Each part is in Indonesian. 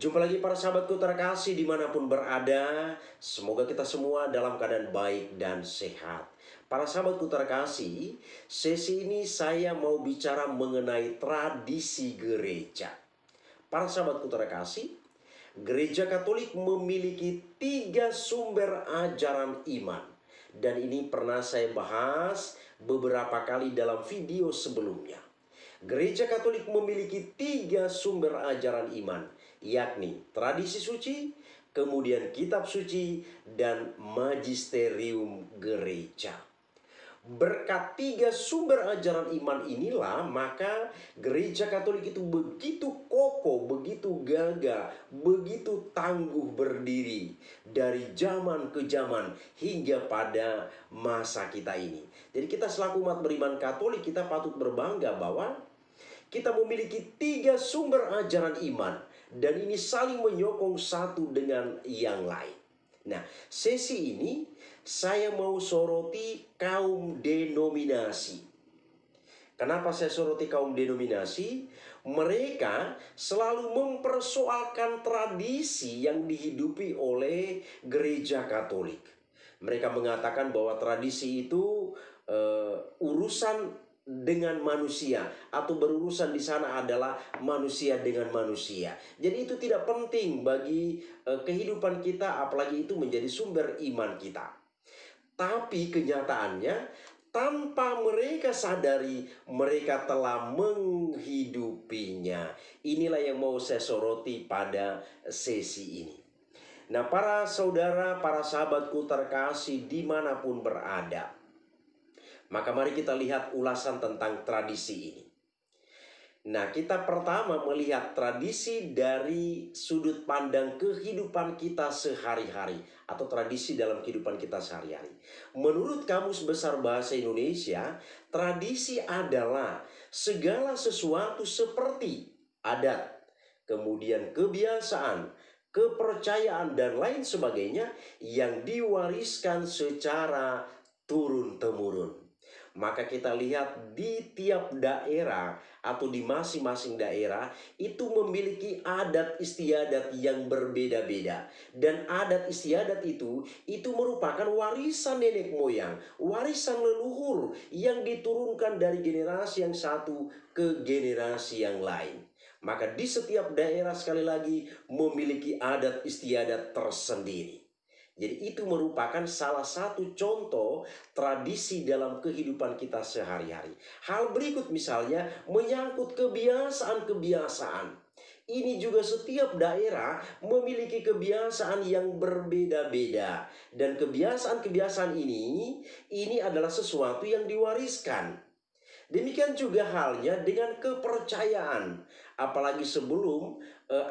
Jumpa lagi para sahabatku terkasih dimanapun berada. Semoga kita semua dalam keadaan baik dan sehat. Para sahabatku terkasih, sesi ini saya mau bicara mengenai tradisi gereja. Para sahabatku terkasih, Gereja Katolik memiliki 3 sumber ajaran iman. Dan ini pernah saya bahas beberapa kali dalam video sebelumnya. Gereja Katolik memiliki 3 sumber ajaran iman, yakni tradisi suci, kemudian kitab suci, dan magisterium gereja. Berkat 3 sumber ajaran iman inilah, maka Gereja Katolik itu begitu kokoh, begitu gagah, begitu tangguh berdiri dari zaman ke zaman hingga pada masa kita ini. Jadi kita selaku umat beriman Katolik, kita patut berbangga bahwa kita memiliki 3 sumber ajaran iman, dan ini saling menyokong satu dengan yang lain. Nah, sesi ini saya mau soroti kaum denominasi. Kenapa saya soroti kaum denominasi? Mereka selalu mempersoalkan tradisi yang dihidupi oleh Gereja Katolik. Mereka mengatakan bahwa tradisi itu urusan dengan manusia, atau berurusan di sana adalah manusia dengan manusia. Jadi itu tidak penting bagi kehidupan kita, apalagi itu menjadi sumber iman kita. Tapi kenyataannya, tanpa mereka sadari, mereka telah menghidupinya. Inilah yang mau saya soroti pada sesi ini. Nah, para saudara, para sahabatku terkasih dimanapun berada, maka mari kita lihat ulasan tentang tradisi ini. Nah, kita pertama melihat tradisi dari sudut pandang kehidupan kita sehari-hari, atau tradisi dalam kehidupan kita sehari-hari. Menurut Kamus Besar Bahasa Indonesia, tradisi adalah segala sesuatu seperti adat, kemudian kebiasaan, kepercayaan, dan lain sebagainya yang diwariskan secara turun-temurun. Maka kita lihat di tiap daerah atau di masing-masing daerah itu memiliki adat istiadat yang berbeda-beda. Dan adat istiadat itu merupakan warisan nenek moyang, warisan leluhur yang diturunkan dari generasi yang satu ke generasi yang lain. Maka di setiap daerah sekali lagi memiliki adat istiadat tersendiri. Jadi itu merupakan salah satu contoh tradisi dalam kehidupan kita sehari-hari. Hal berikut misalnya menyangkut kebiasaan-kebiasaan. Ini juga setiap daerah memiliki kebiasaan yang berbeda-beda. Dan kebiasaan-kebiasaan ini adalah sesuatu yang diwariskan. Demikian juga halnya dengan kepercayaan. Apalagi sebelum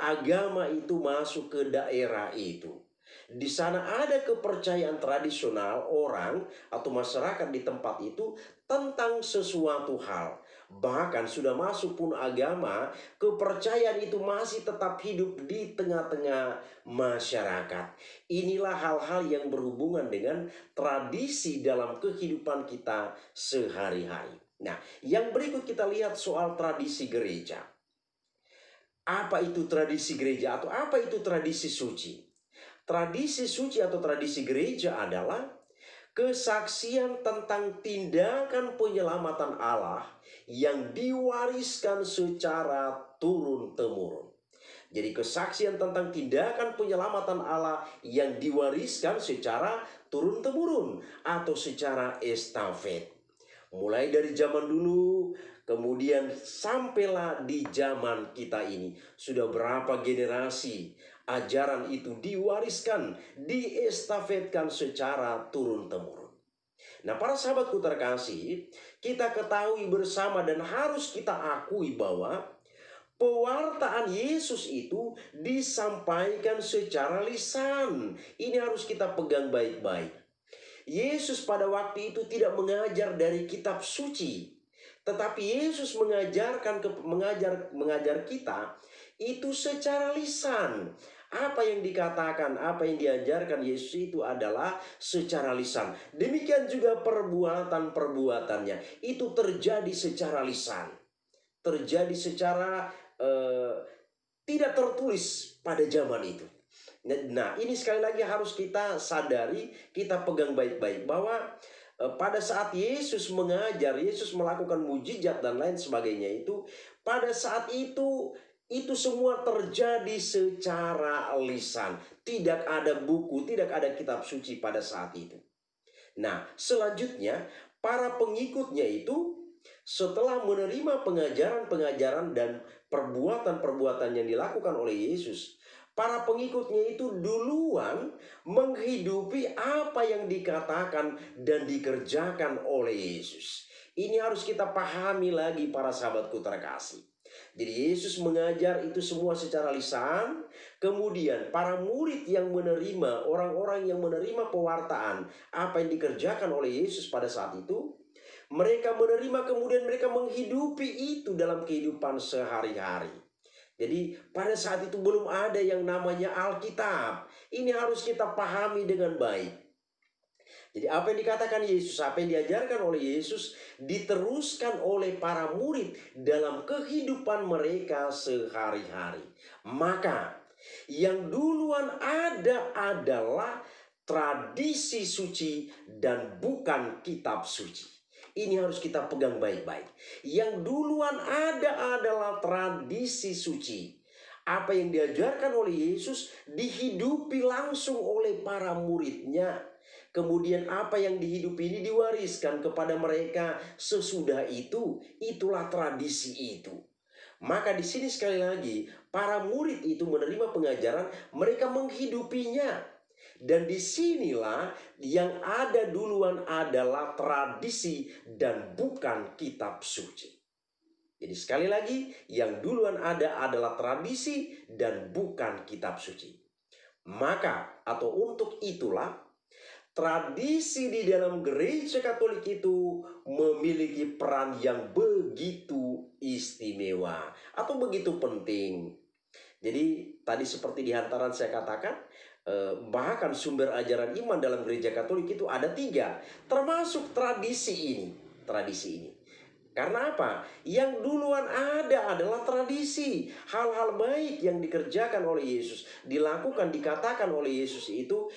agama itu masuk ke daerah itu. Di sana ada kepercayaan tradisional orang atau masyarakat di tempat itu tentang sesuatu hal. Bahkan sudah masuk pun agama, kepercayaan itu masih tetap hidup di tengah-tengah masyarakat. Inilah hal-hal yang berhubungan dengan tradisi dalam kehidupan kita sehari-hari. Nah, yang berikut kita lihat soal tradisi gereja. Apa itu tradisi gereja atau apa itu tradisi suci? Tradisi suci atau tradisi gereja adalah kesaksian tentang tindakan penyelamatan Allah yang diwariskan secara turun-temurun. Jadi kesaksian tentang tindakan penyelamatan Allah yang diwariskan secara turun-temurun atau secara estafet. Mulai dari zaman dulu, kemudian sampailah di zaman kita ini. Sudah berapa generasi ajaran itu diwariskan, diestafetkan secara turun-temurun. Nah, para sahabatku terkasih, kita ketahui bersama dan harus kita akui bahwa pewartaan Yesus itu disampaikan secara lisan. Ini harus kita pegang baik-baik. Yesus pada waktu itu tidak mengajar dari kitab suci, tetapi Yesus mengajar kita itu secara lisan. Apa yang dikatakan, apa yang diajarkan Yesus itu adalah secara lisan. Demikian juga perbuatan-perbuatannya itu terjadi secara lisan, terjadi secara tidak tertulis pada zaman itu. Nah, ini sekali lagi harus kita sadari, kita pegang baik-baik bahwa pada saat Yesus mengajar, Yesus melakukan mujizat dan lain sebagainya itu, pada saat itu semua terjadi secara lisan. Tidak ada buku, tidak ada kitab suci pada saat itu. Nah, selanjutnya para pengikutnya itu setelah menerima pengajaran-pengajaran dan perbuatan-perbuatan yang dilakukan oleh Yesus, para pengikutnya itu duluan menghidupi apa yang dikatakan dan dikerjakan oleh Yesus. Ini harus kita pahami lagi para sahabatku terkasih. Jadi Yesus mengajar itu semua secara lisan. Kemudian para murid yang menerima, orang-orang yang menerima pewartaan apa yang dikerjakan oleh Yesus pada saat itu, mereka menerima, kemudian mereka menghidupi itu dalam kehidupan sehari-hari. Jadi pada saat itu belum ada yang namanya Alkitab. Ini harus kita pahami dengan baik. Jadi apa yang dikatakan Yesus, apa yang diajarkan oleh Yesus diteruskan oleh para murid dalam kehidupan mereka sehari-hari. Maka yang duluan ada adalah tradisi suci dan bukan kitab suci. Ini harus kita pegang baik-baik. Yang duluan ada adalah tradisi suci. Apa yang diajarkan oleh Yesus dihidupi langsung oleh para muridnya. Kemudian apa yang dihidupi ini diwariskan kepada mereka sesudah itu. Itulah tradisi itu. Maka di sini sekali lagi para murid itu menerima pengajaran, mereka menghidupinya. Dan disinilah yang ada duluan adalah tradisi dan bukan kitab suci. Jadi sekali lagi yang duluan ada adalah tradisi dan bukan kitab suci. Maka atau untuk itulah tradisi di dalam gereja Katolik itu memiliki peran yang begitu istimewa atau begitu penting. Jadi tadi seperti di hantaran saya katakan, bahkan sumber ajaran iman dalam gereja Katolik itu ada 3, termasuk tradisi ini. Karena apa? Yang duluan ada adalah tradisi. Hal-hal baik yang dikerjakan oleh Yesus, dilakukan, dikatakan oleh Yesus itu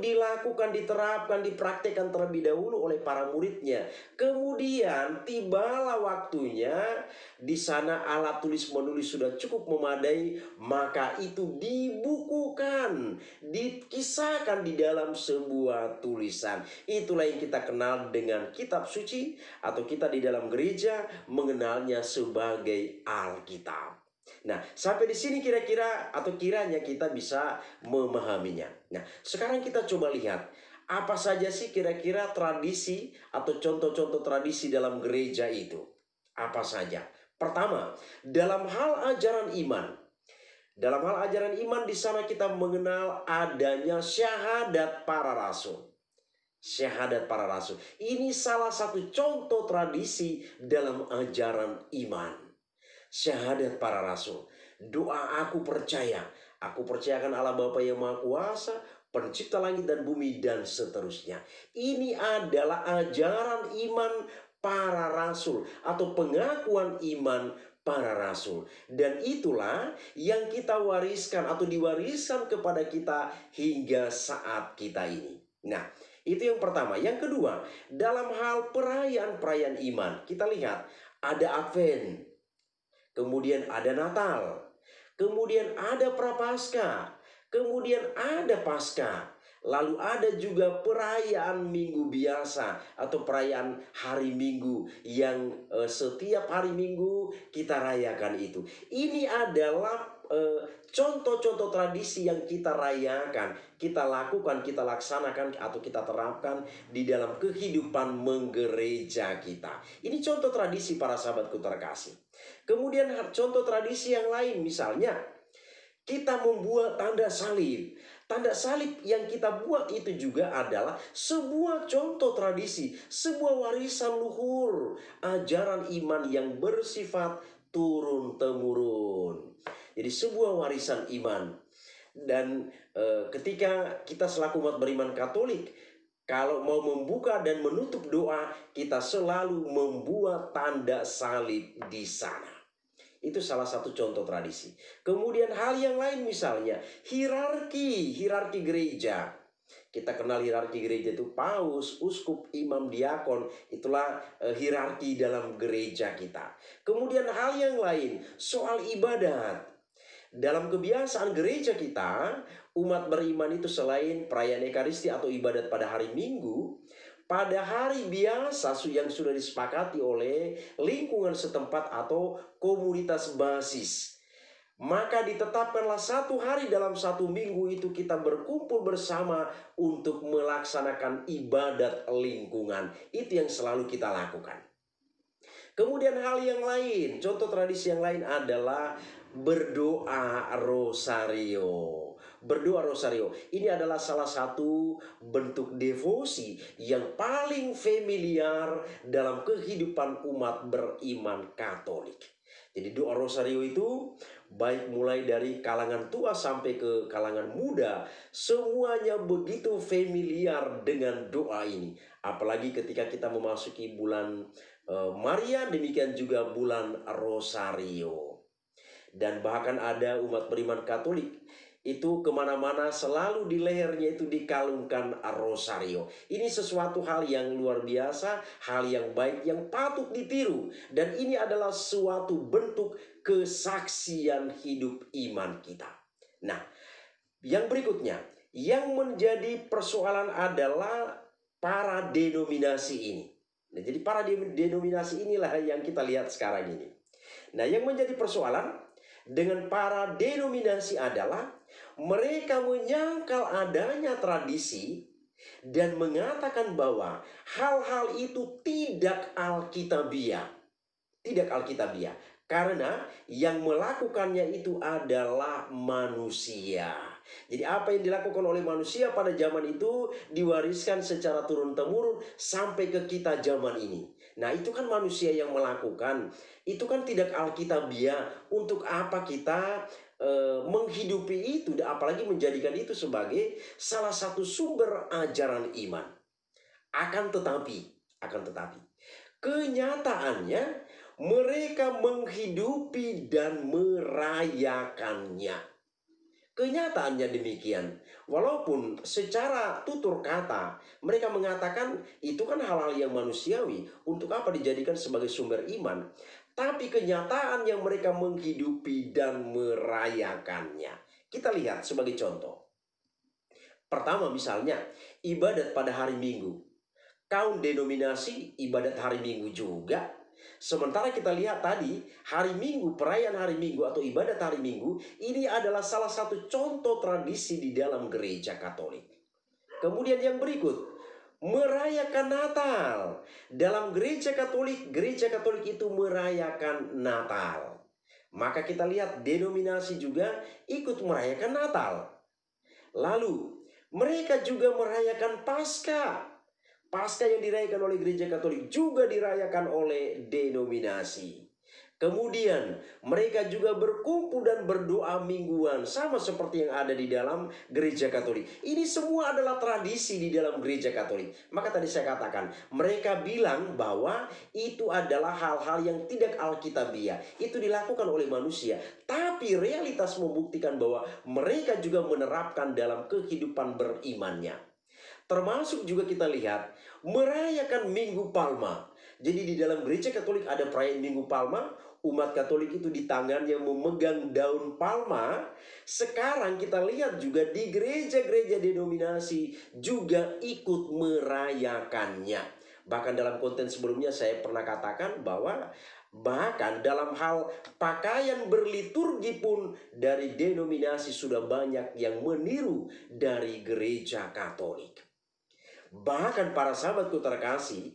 dilakukan, diterapkan, dipraktikkan terlebih dahulu oleh para muridnya. Kemudian tibalah waktunya, di sana alat tulis menulis sudah cukup memadai, maka itu dibukukan, dikisahkan di dalam sebuah tulisan. Itulah yang kita kenal dengan kitab suci, atau kita di dalam gereja mengenalnya sebagai Alkitab. Nah, sampai di sini kira-kira atau kiranya kita bisa memahaminya. Nah, sekarang kita coba lihat apa saja sih kira-kira tradisi atau contoh-contoh tradisi dalam gereja itu. Apa saja? Pertama, dalam hal ajaran iman. Dalam hal ajaran iman di sana kita mengenal adanya syahadat para rasul. Syahadat para rasul. Ini salah satu contoh tradisi dalam ajaran iman. Syahadat para rasul. Doa aku percaya. Aku percayakan Allah Bapa yang Maha Kuasa, pencipta langit dan bumi dan seterusnya. Ini adalah ajaran iman para rasul atau pengakuan iman para rasul. Dan itulah yang kita wariskan atau diwariskan kepada kita hingga saat kita ini. Nah, itu yang pertama. Yang kedua, dalam hal perayaan-perayaan iman, kita lihat ada Advent, kemudian ada Natal, kemudian ada Prapaskah, kemudian ada Paskah, lalu ada juga perayaan Minggu Biasa atau perayaan hari Minggu yang setiap hari Minggu kita rayakan itu. Ini adalah contoh-contoh tradisi yang kita rayakan, kita lakukan, kita laksanakan atau kita terapkan di dalam kehidupan menggereja kita. Ini contoh tradisi para sahabatku terkasih. Kemudian contoh tradisi yang lain, misalnya kita membuat tanda salib. Tanda salib yang kita buat itu juga adalah sebuah contoh tradisi, sebuah warisan luhur, ajaran iman yang bersifat turun-temurun. Jadi sebuah warisan iman. Dan ketika kita selaku umat beriman Katolik, kalau mau membuka dan menutup doa, kita selalu membuat tanda salib di sana. Itu salah satu contoh tradisi. Kemudian hal yang lain misalnya hierarki gereja. Kita kenal hierarki gereja itu paus, uskup, imam, diakon. Itulah hierarki dalam gereja kita. Kemudian hal yang lain soal ibadat. Dalam kebiasaan gereja kita, umat beriman itu selain perayaan Ekaristi atau ibadat pada hari Minggu, pada hari biasa yang sudah disepakati oleh lingkungan setempat atau komunitas basis, maka ditetapkanlah satu hari dalam satu minggu itu kita berkumpul bersama untuk melaksanakan ibadat lingkungan. Itu yang selalu kita lakukan. Kemudian hal yang lain, contoh tradisi yang lain adalah berdoa rosario. Berdoa rosario ini adalah salah satu bentuk devosi yang paling familiar dalam kehidupan umat beriman Katolik. Jadi doa rosario itu baik mulai dari kalangan tua sampai ke kalangan muda, semuanya begitu familiar dengan doa ini. Apalagi ketika kita memasuki bulan Maria, demikian juga bulan Rosario. Dan bahkan ada umat beriman Katolik itu kemana-mana selalu di lehernya itu dikalungkan rosario. Ini sesuatu hal yang luar biasa, hal yang baik yang patut ditiru. Dan ini adalah suatu bentuk kesaksian hidup iman kita. Nah, yang berikutnya yang menjadi persoalan adalah para denominasi ini. Nah, jadi para denominasi inilah yang kita lihat sekarang ini. Nah, yang menjadi persoalan dengan para denominasi adalah mereka menyangkal adanya tradisi dan mengatakan bahwa hal-hal itu tidak alkitabiah. Tidak alkitabiah. Karena yang melakukannya itu adalah manusia. Jadi apa yang dilakukan oleh manusia pada zaman itu diwariskan secara turun-temurun sampai ke kita zaman ini. Nah, itu kan manusia yang melakukan. Itu kan tidak alkitabiah. Untuk apa kita menghidupi itu, apalagi menjadikan itu sebagai salah satu sumber ajaran iman. Akan tetapi kenyataannya mereka menghidupi dan merayakannya. Kenyataannya demikian. Walaupun secara tutur kata mereka mengatakan itu kan hal-hal yang manusiawi, untuk apa dijadikan sebagai sumber iman. Tapi kenyataan yang mereka menghidupi dan merayakannya. Kita lihat sebagai contoh. Pertama misalnya ibadat pada hari Minggu. Kaum denominasi ibadat hari Minggu juga. Sementara kita lihat tadi hari Minggu, perayaan hari Minggu atau ibadat hari Minggu, ini adalah salah satu contoh tradisi di dalam gereja Katolik. Kemudian yang berikut, merayakan Natal. Dalam gereja Katolik itu merayakan Natal. Maka kita lihat denominasi juga ikut merayakan Natal. Lalu mereka juga merayakan Paskah. Paskah yang dirayakan oleh gereja Katolik juga dirayakan oleh denominasi. Kemudian mereka juga berkumpul dan berdoa mingguan, sama seperti yang ada di dalam gereja Katolik. Ini semua adalah tradisi di dalam gereja Katolik. Maka tadi saya katakan, mereka bilang bahwa itu adalah hal-hal yang tidak alkitabiah. Itu dilakukan oleh manusia. Tapi realitas membuktikan bahwa mereka juga menerapkan dalam kehidupan berimannya. Termasuk juga kita lihat merayakan Minggu Palma. Jadi di dalam gereja Katolik ada perayaan Minggu Palma. Umat Katolik itu di tangannya memegang daun palma. Sekarang kita lihat juga di gereja-gereja denominasi juga ikut merayakannya. Bahkan dalam konten sebelumnya saya pernah katakan bahwa bahkan dalam hal pakaian berliturgi pun dari denominasi sudah banyak yang meniru dari gereja Katolik. Bahkan para sahabatku terkasih,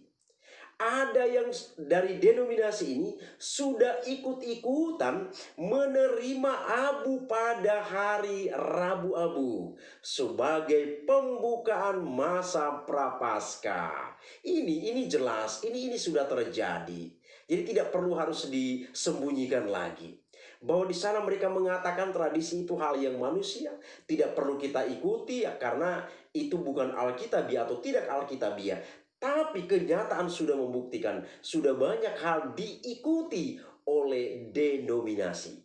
ada yang dari denominasi ini sudah ikut-ikutan menerima abu pada hari Rabu Abu sebagai pembukaan masa Prapaskah. Ini jelas, ini sudah terjadi. Jadi tidak perlu harus disembunyikan lagi. Bahwa di sana mereka mengatakan tradisi itu hal yang manusia, tidak perlu kita ikuti ya, karena itu bukan alkitabiah atau tidak alkitabiah. Tapi kenyataan sudah membuktikan sudah banyak hal diikuti oleh denominasi.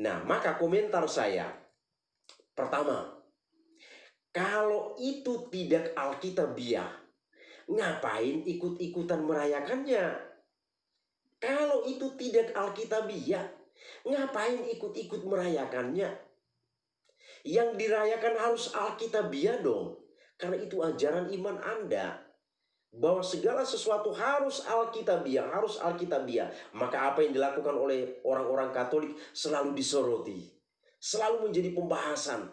Nah, maka komentar saya, pertama, kalau itu tidak alkitabiah, ngapain ikut-ikutan merayakannya? Kalau itu tidak alkitabiah, ngapain ikut-ikut merayakannya? Yang dirayakan harus alkitabiah dong, karena itu ajaran iman Anda, bahwa segala sesuatu harus alkitabiah, harus alkitabiah. Maka apa yang dilakukan oleh orang-orang Katolik selalu disoroti, selalu menjadi pembahasan.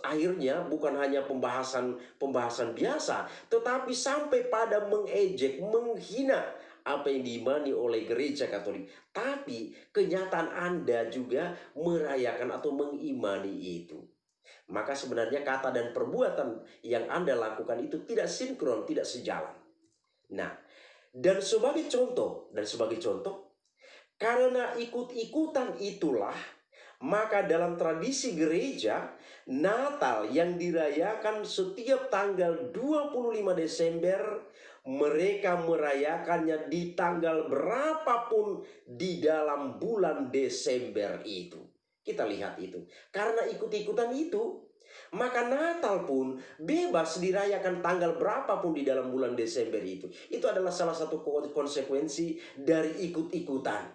Akhirnya bukan hanya pembahasan biasa, tetapi sampai pada mengejek, menghina apa yang diimani oleh gereja Katolik. Tapi kenyataan Anda juga merayakan atau mengimani itu. Maka sebenarnya kata dan perbuatan yang Anda lakukan itu tidak sinkron, tidak sejalan. Nah, dan sebagai contoh, karena ikut-ikutan itulah, maka dalam tradisi gereja, Natal yang dirayakan setiap tanggal 25 Desember, mereka merayakannya di tanggal berapapun di dalam bulan Desember itu. Kita lihat itu. Karena ikut-ikutan itu, maka Natal pun bebas dirayakan tanggal berapapun di dalam bulan Desember itu. Itu adalah salah satu konsekuensi dari ikut-ikutan.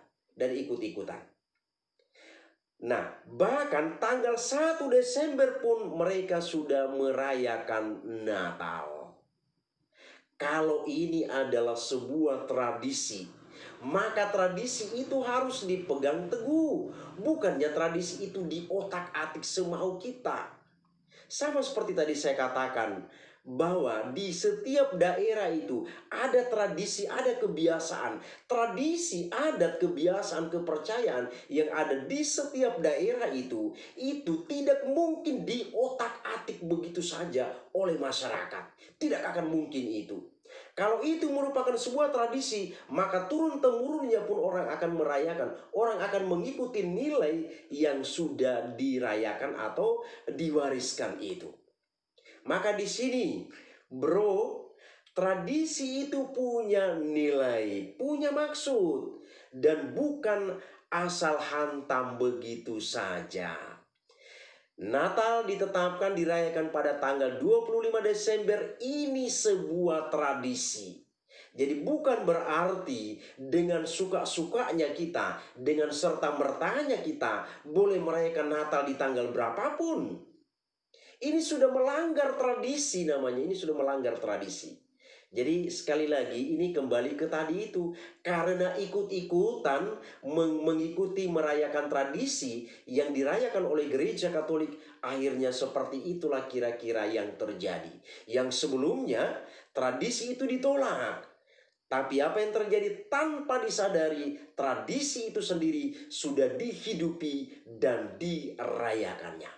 Nah, bahkan tanggal 1 Desember pun mereka sudah merayakan Natal. Kalau ini adalah sebuah tradisi, maka tradisi itu harus dipegang teguh. Bukannya tradisi itu diotak-atik semau kita. Sama seperti tadi saya katakan, bahwa di setiap daerah itu ada tradisi, ada kebiasaan. Tradisi, adat, kebiasaan, kepercayaan yang ada di setiap daerah itu tidak mungkin diotak-atik begitu saja oleh masyarakat. Tidak akan mungkin itu. Kalau itu merupakan sebuah tradisi, maka turun-temurunnya pun orang akan merayakan. Orang akan mengikuti nilai yang sudah dirayakan atau diwariskan itu. Maka di sini, bro, tradisi itu punya nilai, punya maksud, dan bukan asal hantam begitu saja. Natal ditetapkan dirayakan pada tanggal 25 Desember, ini sebuah tradisi. Jadi bukan berarti dengan suka-sukanya kita, dengan serta-mertanya kita boleh merayakan Natal di tanggal berapapun. Ini sudah melanggar tradisi namanya, ini sudah melanggar tradisi. Jadi sekali lagi ini kembali ke tadi itu, karena ikut-ikutan mengikuti merayakan tradisi yang dirayakan oleh gereja Katolik, akhirnya seperti itulah kira-kira yang terjadi. Yang sebelumnya tradisi itu ditolak, tapi apa yang terjadi tanpa disadari, tradisi itu sendiri sudah dihidupi dan dirayakannya.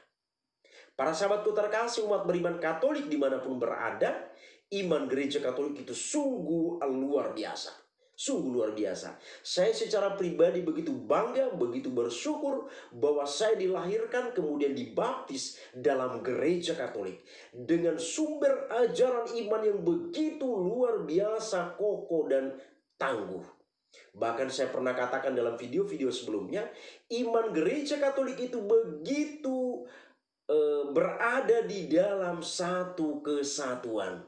Para sahabatku terkasih, umat beriman Katolik dimanapun berada, iman gereja Katolik itu sungguh luar biasa. Sungguh luar biasa. Saya secara pribadi begitu bangga, begitu bersyukur bahwa saya dilahirkan kemudian dibaptis dalam gereja Katolik. Dengan sumber ajaran iman yang begitu luar biasa, kokoh dan tangguh. Bahkan saya pernah katakan dalam video-video sebelumnya, iman gereja Katolik itu begitu berada di dalam satu kesatuan.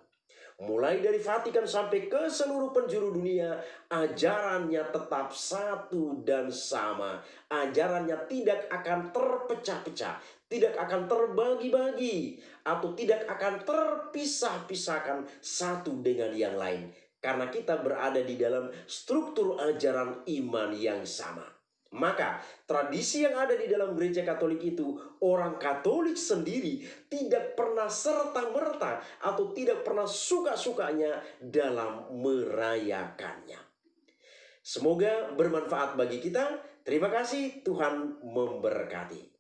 Mulai dari Vatikan sampai ke seluruh penjuru dunia, ajarannya tetap satu dan sama. Ajarannya tidak akan terpecah-pecah, tidak akan terbagi-bagi, atau tidak akan terpisah-pisahkan satu dengan yang lain. Karena kita berada di dalam struktur ajaran iman yang sama. Maka tradisi yang ada di dalam gereja Katolik itu, orang Katolik sendiri tidak pernah serta-merta atau tidak pernah suka-sukanya dalam merayakannya. Semoga bermanfaat bagi kita. Terima kasih, Tuhan memberkati.